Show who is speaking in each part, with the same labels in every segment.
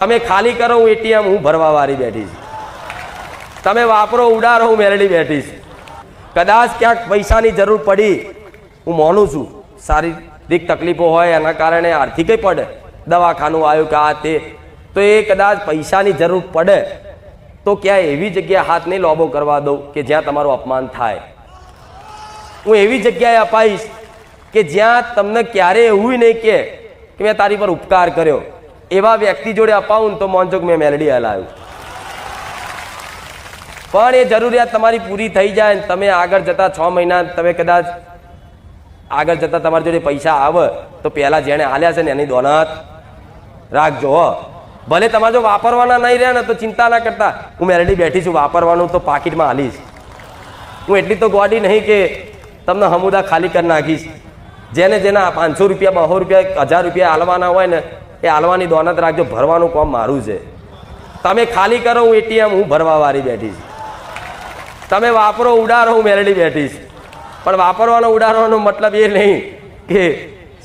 Speaker 1: તમે ખાલી કરો હું એટીએમ હું ભરવા વાળી બેઠી છું, તમે વાપરો ઉડાડો હું મેલડી બેઠી છું. કદાચ ક્યાંક પૈસાની જરૂર પડી, હું માનું છું શારીરિક તકલીફો હોય એના કારણે આર્થિક પડે, દવાખાનું આવ્યું કે આ તે, તો એ કદાચ પૈસાની જરૂર પડે તો ક્યાંય એવી જગ્યાએ હાથ નહીં લોબો કરવા દઉં કે જ્યાં તમારું અપમાન થાય. હું એવી જગ્યાએ અપાઈશ કે જ્યાં તમને ક્યારે એવું નહીં કે મેં તારી પર ઉપકાર કર્યો. એવા વ્યક્તિ જોડે અપાવું તો મોનજો મેં મેલડી હલાવ્યું. પણ એ જરૂરિયાત તમારી પૂરી થઈ જાય ને તમે આગળ જતા 6 મહિના તમે કદાચ આગળ જતા તમારી જોડે પૈસા આવે તો પહેલા જેણે હાલ્યા છે ને એની દોનત રાખજો. ભલે તમારે જો વાપરવાના નહીં રહ્યા ને તો ચિંતા ના કરતા, હું મેલડી બેઠી છું, વાપરવાનું તો પાકીટમાં હાલીશ. હું એટલી તો ગોડી નહીં કે તમને હમુદા ખાલી કરી નાખીશ. જેને જેના 500 રૂપિયા 200 રૂપિયા 1000 રૂપિયા હાલવાના હોય ને એ હાલવાની દોનત રાખજો. ભરવાનું કામ મારું છે. તમે ખાલી કરો હું એટીએમ હું ભરવા વાળી બેઠી છું, તમે વાપરો ઉડાડો હું મેલડી બેઠી છું. પણ વાપરવાનો ઉડાડવાનો મતલબ એ નહીં કે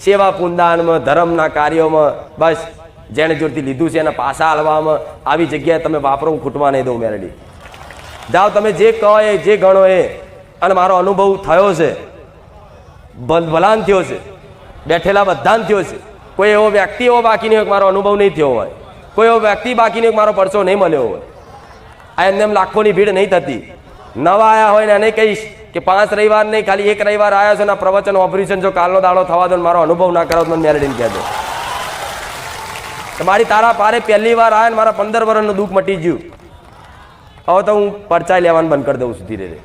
Speaker 1: સેવા પુનદાનમાં ધર્મના કાર્યોમાં બસ જેણે જોરથી લીધું છે એના પાસા હાલવામાં આવી જગ્યાએ તમે વાપરો હું ખૂટવા નહીં દઉં મેલડી. જાઓ તમે જે કહો એ જે ગણો એ. અને મારો અનુભવ થયો છે, ભલાન થયો છે, બેઠેલા બધાને થયો છે. કોઈ એવો વ્યક્તિ એવો બાકી નહીં હોય મારો અનુભવ નહીં થયો હોય, કોઈ એવો વ્યક્તિ બાકી નહીં મારો પરચો નહીં મળ્યો હોય. આ એમને એમ લાખોની ભીડ નહીં થતી. નવા આવ્યા હોય ને એને કહીશ કે 5 રવિવાર નહીં ખાલી 1 રવિવાર આવ્યા છે ને પ્રવચન ઓપરેશન જો કાલનો દાડો થવા દો મારો અનુભવ ના કરો તો મને મેલડીને કહેજો. મારી તારા પારે પહેલી વાર આવ્યા ને મારા 15 વર્ષનું દુઃખ મટી ગયું. હવે તો હું પરચાઈ લેવાનું બંધ કરી દઉં છું ધીરે ધીરે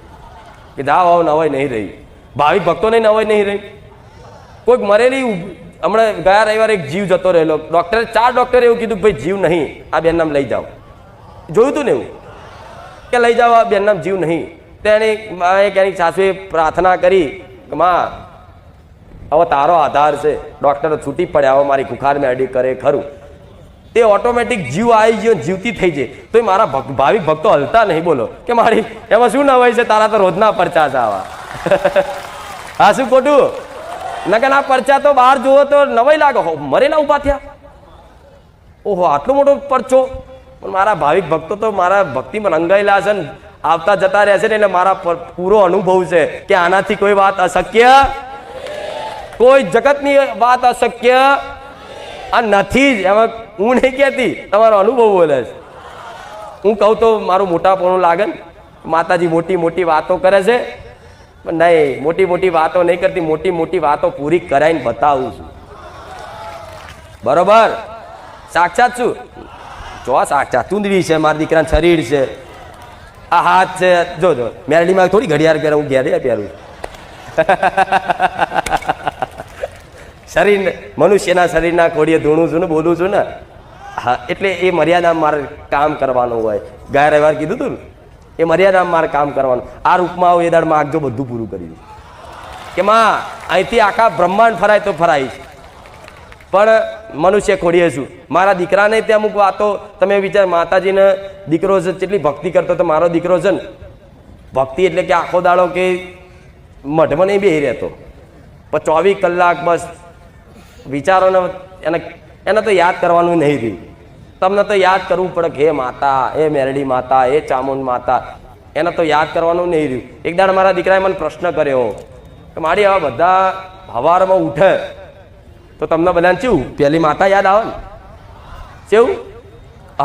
Speaker 1: કે જાઓ હવે નવાઈ નહીં રહી. ભાવિક ભક્તોને નવાઈ નહીં રહી. કોઈક મરેલી હમણાં ગયા રવિવારે એક જીવ જતો રહેલો. ડૉક્ટરે 4 ડૉક્ટરે એવું કીધું ભાઈ જીવ નહીં, આ બેન નામ લઈ જાઓ. જોયું તું ને એવું કે લઈ જાઓ આ બેન નામ જીવ નહીં. તો એની સાસુએ પ્રાર્થના કરી કે માં હવે તારો આધાર છે. ડૉક્ટરો છૂટી પડ્યા, હવે મારી કુખાર મેડી કરે ખરું. તે ઓટોમેટિક જીવ આવી ગયો, જીવતી થઈ જાય. તો એ મારા ભાવિક ભક્તો હલતા નહીં. બોલો કે મારી એમાં શું નવાઈ છે? તારા તો રોજના પરચા છે આવા. હા શું ખોટું? નકર આ પરચા તો બહાર જુઓ તો નવાઈ લાગે. મરેલા ઉભા થયા, ઓહો આટલો મોટો પરચો. પણ મારા ભાવિક ભક્તો તો મારા ભક્તિમાં રંગાયેલા છે ને આવતા જતા રહેશે ને, એટલે મારા પૂરો અનુભવ છે કે આનાથી કોઈ વાત અશક્ય, કોઈ જગતની વાત અશક્ય આ નથી જ. એમાં હું નહીં કહેતી, તમારો અનુભવ બોલે છે. હું કહું તો મારું મોટાપણું લાગે ને, માતાજી મોટી મોટી વાતો કરે છે. પણ નહીં, મોટી મોટી વાતો નહીં કરતી, મોટી મોટી વાતો પૂરી કરાવીને બતાવું છું. બરોબર? સાક્ષાત છું. જો સાક્ષાત ચૂંદડી છે, મારા દીકરાનું શરીર છે, આ હાથ છે. જો જો મેલડીમાં થોડી ઘડિયાળ પહેરે, હું ઘેરે પહેરું. શરીર મનુષ્યના શરીરના કોડીએ ધૂણું છું ને બોલું છું ને. હા એટલે એ મર્યાદામાં મારે કામ કરવાનું હોય. ગયા રવિવાર કીધું હતું ને, એ મર્યાદામાં મારે કામ કરવાનું. આ રૂપમાં આવું એ દાડ માગજો બધું પૂરું કરી દઉં કે માં અહીંથી આખા બ્રહ્માંડ ફરાય તો ફરાય. પણ મનુષ્ય ખોડીએ છું. મારા દીકરાને તે અમુક વાતો તમે વિચાર, માતાજીને દીકરો છે કેટલી ભક્તિ કરતો તો મારો દીકરો છે ને ભક્તિ એટલે કે આખો દાડો કે મઢમાં નહીં બેહી રહેતો, પણ 24 કલાક બસ વિચારોને એને તો યાદ કરવાનું નહીં રહ્યું. તમને તો યાદ કરવું પડે કે હે માતા, એ મેરડી માતા, એ ચામુંડ માતા, એને તો યાદ કરવાનું નહીં રહ્યું. એક દાડ મારા દીકરાએ મને પ્રશ્ન કર્યો કે મારી આવા બધા હવારમાં ઉઠે તો તમને બધાને કેવું પહેલી માતા યાદ આવે ને? કેવું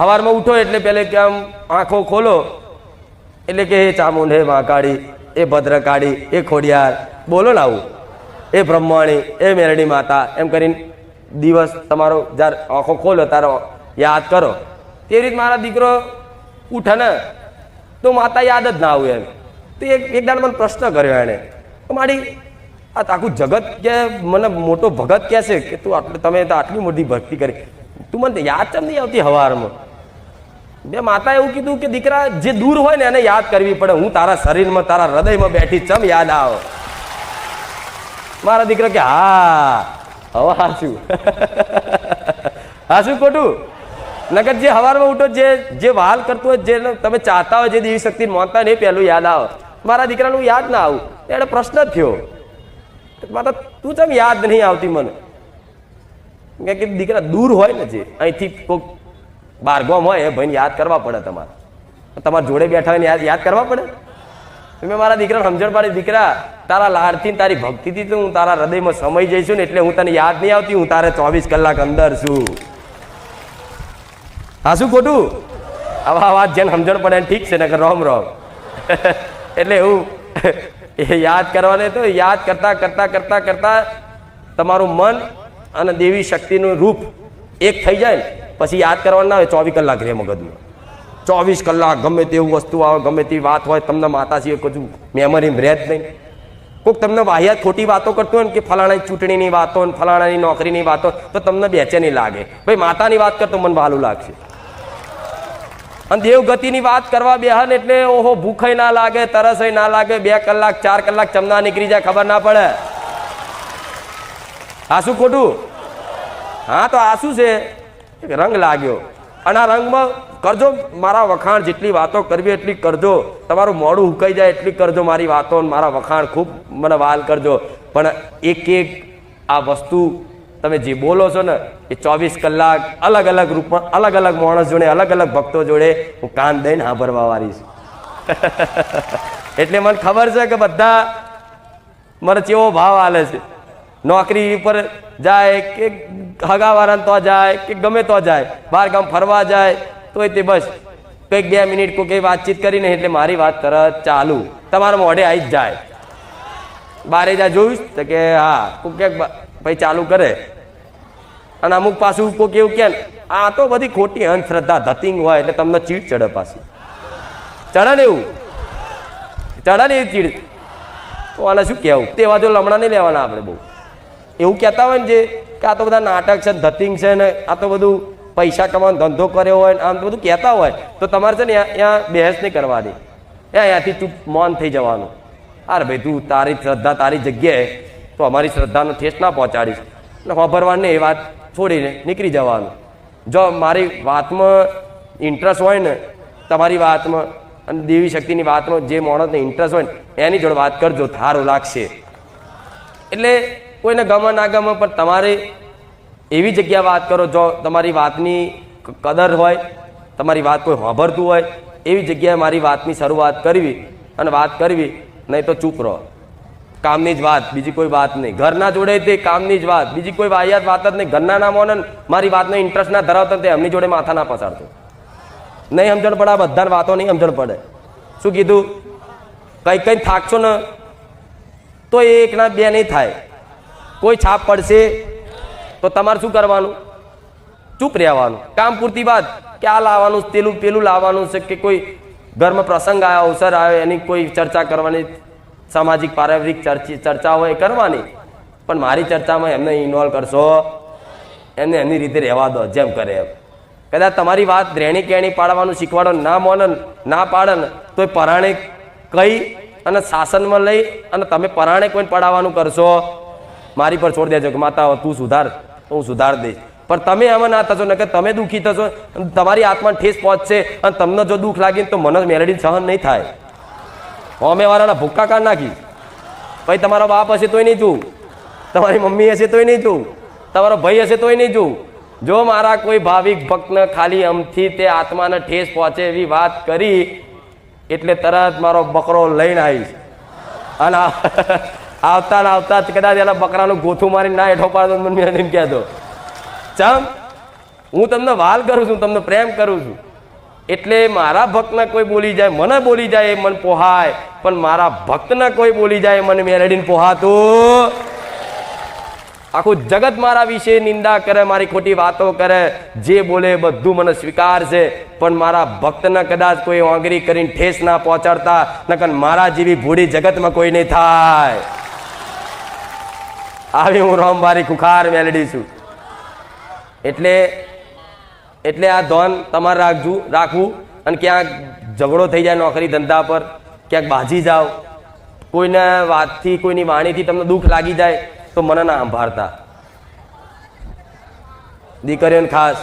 Speaker 1: હવારમાં ઉઠો એટલે પહેલે કે આમ આંખો ખોલો એટલે કે હે ચામુંડ, હે મહાકાળી, એ ભદ્રકાળી, એ ખોડિયાર, બોલો ને આવું, એ બ્રહ્માણી, એ મેરડી માતા, એમ કરીને દિવસ તમારો જ્યારે આંખો ખોલો તારો યાદ કરો. તેવી રીતે મારા દીકરો ઉઠે ને તો માતા યાદ જ ના આવે એમ. તો એક દાડ મને પ્રશ્ન કર્યો એણે, મારી આ આખું જગત કે મને મોટો ભગત કહે છે કે તું આટલું, તમે તો આટલી મોટી ભક્તિ કરી, તું મને યાદ કેમ નહીં આવતી હવારમાં? બે માતા એવું કીધું કે દીકરા જે દૂર હોય ને એને યાદ કરવી પડે. હું તારા શરીરમાં તારા હૃદયમાં બેઠી ચમ યાદ આવો? મારા દીકરા કે હા હવે હાચું. હાચું ખોટું? નગર જે હવારમાં ઉઠો જે વહાલ કરતું હોય, જે તમે ચાહતા હોય, જે દેવી શક્તિ માનતા હોય ને એ પહેલું યાદ આવે. મારા દીકરાનું યાદ ના આવું એને પ્રશ્ન જ થયો, માતા તું ચમ યાદ નહીં આવતી મને? કે દીકરા દૂર હોય ને, જે અહીંથી કોઈક બારગામ હોય એ ભાઈને યાદ કરવા પડે. તમારા જોડે બેઠા હોય યાદ કરવા પડે. મેં મારા દીકરાને સમજણ પાડી, દીકરા તારા લાડથી તારી ભક્તિથી તો હું તારા હૃદયમાં સમય જઈશું ને એટલે હું તને યાદ નહીં આવતી, હું તારે 24 કલાક અંદર છું. હા શું ખોટું? આવા વાત જેને સમજણ પડે ઠીક છે, ને રોમ રોમ. એટલે એવું એ યાદ કરવાને તો યાદ કરતા કરતા કરતા કરતા તમારું મન અને દેવી શક્તિનું રૂપ એક થઈ જાય ને પછી યાદ કરવાનું ના હોય. 24 કલાક રહે મગજમાં. 24 કલાક ગમે તેવું વસ્તુ આવે, ગમે તેવી વાત હોય, તમને માતાજીએ કશું મેમરીમાં રહે જ નહીં. કોઈક તમને વાહિયાત ખોટી વાતો કરતો હોય ને કે ફલાણાની ચૂંટણીની વાતો ને ફલાણાની નોકરીની વાતો, તો તમને બેચેની લાગે. ભાઈ માતાની વાત કરતો મને ભાલું લાગશે. અને દેવગતિની વાત કરવા બેહન એટલે ઓહો ભૂખાઈ ના લાગે, તરસય ના લાગે. 2 કલાક 4 કલાક ચમના નીકળી જાય ખબર ના પડે. આ શું ખોટું? હા તો આ શું છે? રંગ લાગ્યો. અને આ રંગમાં કરજો મારા વખાણ, જેટલી વાતો કરવી એટલી કરજો. તમારું મોડું હુકાઈ જાય એટલી કરજો મારી વાતો, મારા વખાણ ખૂબ મને વાલ કરજો. પણ એક એક આ વસ્તુ તમે જે બોલો છો ને એ 24 કલાક અલગ અલગ રૂપમાં અલગ અલગ માણસ જોડે અલગ અલગ ભક્તો જોડે હું કાન દઈને સાંભળવા વાળી છું. એટલે મને ખબર છે કે બધા મને કેવો ભાવ આલે છે. નોકરી ઉપર જાય કે હગાવાળાને તો જાય કે ગમે તો જાય, બહાર ગામ ફરવા જાય તોય તે બસ કંઈક 2 મિનિટ કોઈ વાતચીત કરીને એટલે મારી વાત તરત ચાલુ તમારા મોઢે આવી જ જાય. બારે જાય જોયું તો કે હા કોઈ ક્યાંક ભાઈ ચાલુ કરે. અને અમુક પાછું કોઈ એવું કે આ તો બધી ખોટી અંધશ્રદ્ધા ધતિંગ હોય એટલે તમને ચીડ ચડે. પાછી ચડે ને એવું ચડે ને એવી ચીડ. તો આને શું કહેવું? તેવા જો લમણા નહીં લેવાના આપણે. બહુ એવું કહેતા હોય ને જે કે આ તો બધા નાટક છે, ધતિંગ છે ને આ તો બધું પૈસા કમાવાનો ધંધો કર્યો હોય આમ તો બધું કહેતા હોય, તો તમારે છે ને ત્યાં બહેસ નહીં કરવાની. અહીંયાથી ચૂપ મૌન થઈ જવાનું. અરે ભાઈ તું તારી શ્રદ્ધા તારી જગ્યાએ, તો અમારી શ્રદ્ધાનો ઠેસ ના પહોંચાડીશ ને વાપરવાની એ વાત છોડીને નીકળી જવાનું. જો મારી વાતમાં ઇન્ટરેસ્ટ હોય ને, તમારી વાતમાં અને દેવી શક્તિની વાતમાં જે માણસને ઇન્ટરેસ્ટ હોય ને એની જોડે વાત કરજો, સારું લાગશે. એટલે કોઈને ગમે ના ગમે પણ તમારે એવી જગ્યા વાત કરો જો તમારી વાતની કદર હોય, તમારી વાત કોઈ સાંભળતું હોય એવી જગ્યાએ મારી વાતની શરૂઆત કરવી અને વાત કરવી. નહીં તો ચૂપ રહો. કામની જ વાત, બીજી કોઈ વાત નહીં. ઘરના જોડે તે કામની જ વાત, બીજી કોઈ વાહિયાત વાત જ નહીં. ઘરના ના મોને મારી વાતનો ઇન્ટરેસ્ટ ના ધરાવતા તે એમની જોડે માથા ના પસાડતો. નહીં સમજણ પડે, આ બધાની વાતો નહીં સમજણ પડે. શું કીધું? કંઈ થાકશો ને તો એક ના બે નહીં થાય. કોઈ છાપ પડશે તો તમારે શું કરવાનું? ચૂપ રહેવાનું. કામ પૂરતી વાત કે આ લાવવાનું પેલું લાવવાનું છે કે કોઈ ઘરમાં પ્રસંગ આવ્યો, અવસર આવ્યો, એની કોઈ ચર્ચા કરવાની, સામાજિક પારિવારિક ચર્ચા હોય એ કરવાની. પણ મારી ચર્ચામાં એમને ઇન્વોલ્વ કરશો, એમને એની રીતે રહેવા દો જેમ કરે એમ. કદાચ તમારી વાત રેણી કેણી પાડવાનું શીખવાડો, ના મોને ના પાડે ને તો એ પરાણે કહી અને શાસનમાં લઈ અને તમે પરાણે કોઈને પડાવવાનું કરશો, મારી પર છોડી દેજો કે માતા તું સુધાર હું સુધાર દઈશ. પણ તમે આમાં ના થશો ને કે તમે દુઃખી થશો, તમારી આત્માને ઠેસ પહોંચશે અને તમને જો દુઃખ લાગીને તો મને મેલેડી સહન નહીં થાય. અમે વાળાના ભૂક્કા કાઢ નાખી. ભાઈ તમારો બાપ હશે તોય નહીં જોવું, તમારી મમ્મી હશે તોય નહીં જોવું, તમારો ભાઈ હશે તોય નહીં જોવું. જો મારા કોઈ ભાવિક ભક્તને ખાલી આમથી તે આત્માને ઠેસ પહોંચે એવી વાત કરી એટલે તરત મારો બકરો લઈને આવીશ. અને આવતા ને આવતા કદાચ એના બકરાનું ગોથું મારીને ના હેઠો પાડો મને એમ કહેતો ચમ હું તમને વાલ કરું છું, તમને પ્રેમ કરું છું. એટલે મારા ભક્તને કોઈ બોલી જાય, મને બોલી જાય એ મને પોહાય, પણ મારા ભક્તને કોઈ બોલી જાય મને મેળડીને પોહાતું. આખું જગત મારા વિશે નિંદા કરે, મારી ખોટી વાતો કરે, જે બોલે બધું મને સ્વીકાર છે, પણ મારા ભક્તને કદાચ કોઈ આંગળી કરીને ઠેસ ના પહોંચાડતા, નકર મારા જેવી ભૂડી જગતમાં કોઈ નહીં થાય. આવી હું રામબારી ખુખાર મેલડી છું. એટલે આ ધોન તમારે રાખવું. અને ક્યાંક ઝઘડો થઈ જાય નોકરી ધંધા પર, ક્યાંક બાજી જાઓ, કોઈના વાતથી કોઈની વાણીથી તમને દુઃખ લાગી જાય તો મને ના સંભાળતા. દીકરીઓને ખાસ,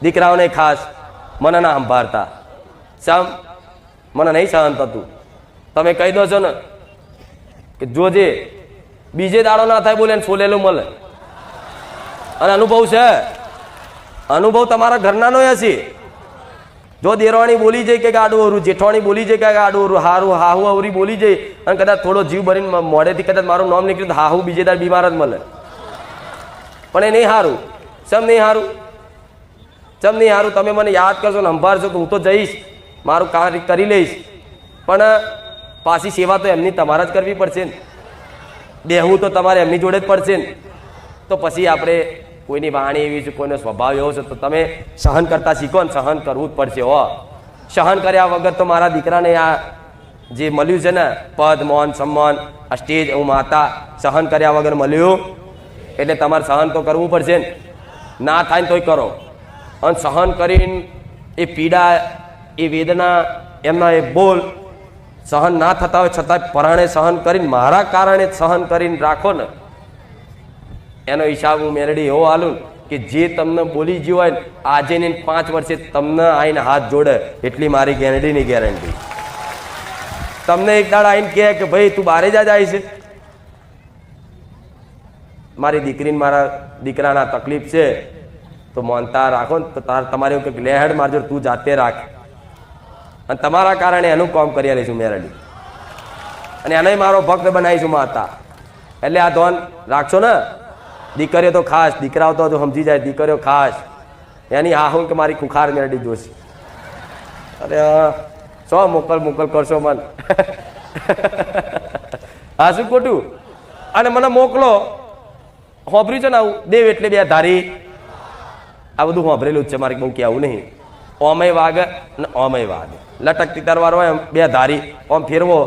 Speaker 1: દીકરાઓને ખાસ મને ના સંભાળતા. સમ મને નહીં સહન થતું. તમે કહી દો છો ને કે જોજે બીજે દાડો ના થાય બોલે છોલેલું મળે. અને અનુભવ છે અનુભવ તમારા ઘરનાનો હશે. જો દેરવાણી બોલી જાય કે આડું અવરું, જેઠવાણી બોલી જાય કે આડું અવરું, હારું હાહુ અવરી બોલી જાય અને કદાચ થોડો જીવ ભરીને મોઢેથી કદાચ મારું નામ નીકળ્યું તો હાહુ બીજે દાડ બીમાર જ મળે. પણ એ નહીં સારું. ચમ નહીં સારું? ચમ નહીં સારું? તમે મને યાદ કરશો ને સંભાળશો તો હું તો જઈશ, મારું કાર્ય કરી લઈશ, પણ પાછી સેવા તો એમની તમારે જ કરવી પડશે ને, બેહવું તો તમારે એમની જોડે જ પડશે ને. તો પછી આપણે કોઈની વાણી એવી છે, કોઈનો સ્વભાવ એવો છે, તો તમે સહન કરતા શીખો ને સહન કરવું જ પડશે. હો, સહન કર્યા વગર તો મારા દીકરાને આ જે મળ્યું છે ને પદ માન સન્માન, આ સ્ટેજ, હું માતા, સહન કર્યા વગર મળ્યું, એટલે તમારે સહન તો કરવું પડશે ને. ના થાય ને તોય કરો. અને સહન કરીને એ પીડા, એ વેદના, એમના એ બોલ સહન ના થતા હોય છતાં પરાણે સહન કરીને, મારા કારણે સહન કરીને રાખો ને, એનો હિસાબ હું મેરડી એવો હાલું કે જે તમને બોલી ગયું હોય ને આજે ને 5 વર્ષે તમને આઈને હાથ જોડે, એટલી મારી ગેરંટીની ગેરંટી. તમને એક દાડા આઈને કહે કે ભાઈ તું બારે જાય છે, મારી દીકરીને મારા દીકરાના તકલીફ છે, તો માનતા રાખો ને તો તમારે એવું કે લેહડ મારજો, તું જાતે રાખ, અને તમારા કારણે એનું કામ કરી લઈશું મેરડી, અને એને મારો ભક્ત બનાવીશું માતા. એટલે આ ધોન રાખશો ને. દીકરીઓ તો ખાસ, દીકરાઓ તો સમજી જાય, દીકરીઓ ખાસ એની હા હું કે મારી ખુખાર મેરડી જોશે. અરે સો મોકલ કરશો મન. હા શું ખોટું? અને મને મોકલો, હોભર્યું છે ને આવું દેવ એટલે 2 ધારી, આ બધું હોભરેલું જ છે, મારે બહુ કહેવું નહીં. ઓમય વાગે ને ઓમય વાગે, લટકતી તરવાર હોય એમ 2 ધારી, ઓમ ફેરવો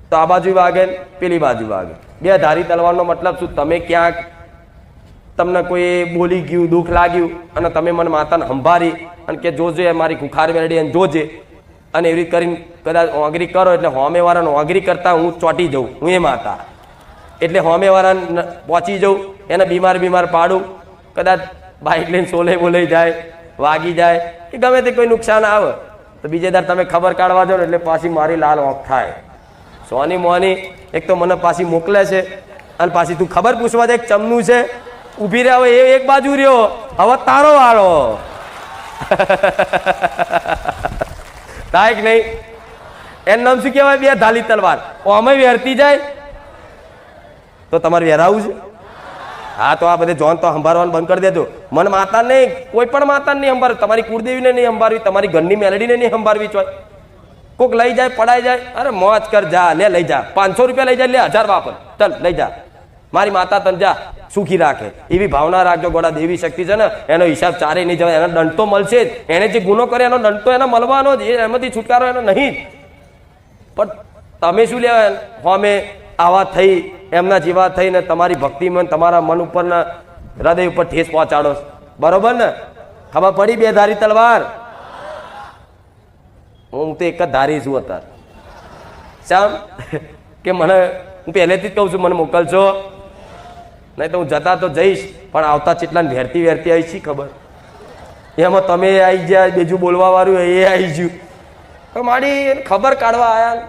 Speaker 1: તો આ બાજુ વાગે ને પેલી બાજુ વાગે. 2 ધારી તલવારનો મતલબ શું? તમે ક્યાંક તમને કોઈ બોલી ગયું, દુઃખ લાગ્યું, અને તમે મને માતાને સંભાળી અને કે જોજે મારી ખુખાર મેરડી અને જોજે, અને એવી રીતે કરીને કદાચ ઓગરી કરો એટલે હોમેવાળાને ઓગરી કરતા હું ચોંટી જાઉં, હું એ માતા. એટલે હોમેવાળાને પહોંચી જાઉં, એને બીમાર પાડું, કદાચ બાઇક લઈને સોલે બોલાઈ જાય, વાગી જાય કે ગમે તે કોઈ નુકસાન આવે તો બીજે દર તમે ખબર કાઢવા જાઓ એટલે પાછી મારી લાલ ઓંખ થાય. સોની મોની એક તો મને પાછી મોકલે છે, અને પાછી તું ખબર પૂછવા દે એક ચમનું છે, ઊભી રહે, હવે એ એક બાજુ રહ્યો, હવે તારો વાળો. થાય કે નહીં? એનું નામ શું કહેવાય? 2 ધાલી તલવાર. ઓમે વેરતી જાય તો તમારે વેરાવું છે. હા, તો આ બધે જોન તો સંભાળવાનું બંધ કરી દેજો. મન માતા નહીં, કોઈ પણ માતા નહીં સંભાળવી, તમારી કુળદેવીને નહીં સંભાળવી, તમારી ઘરની મેલડીને નહીં સંભાળવી જોઈએ. કોઈક લઈ જાય, પડાઈ જાય, અરે મોજ કર, જા લે લઈ જા, 500 રૂપિયા લઈ જાય, લે 1000 વાપર, ચાલ લઈ જા, મારી માતા તને જા સુખી રાખે, એવી ભાવના રાખજો. ગોડા દેવી શક્તિ છે ને, એનો હિસાબ ચારે નહીં જવાય, એનો દંડ તો મળશે જ. એને જે ગુનો કરે એનો દંડ તો એને મળવાનો જ, એમાંથી છુટકારો એનો નહીં જ. પણ તમે શું લેવા હોમે આવા થઈ, એમના જેવા થઈને તમારી ભક્તિમાં તમારા મન ઉપરના હૃદય ઉપર ઠેસ પહોંચાડો. બરોબર ને? ખબર પડી 2 ધારી તલવાર? હું તો એક જ ધારી છું અત્યારે. શામ કે મને, હું પહેલેથી જ કહું છું મને મોકલશો નહીં તો હું જતા તો જઈશ, પણ આવતા ચેટલાને વેરતી આવી છે ખબર? એમાં તમે આવી ગયા, બીજું બોલવા વાળું એ આવી ગયું, મારી ખબર કાઢવા આવ્યા.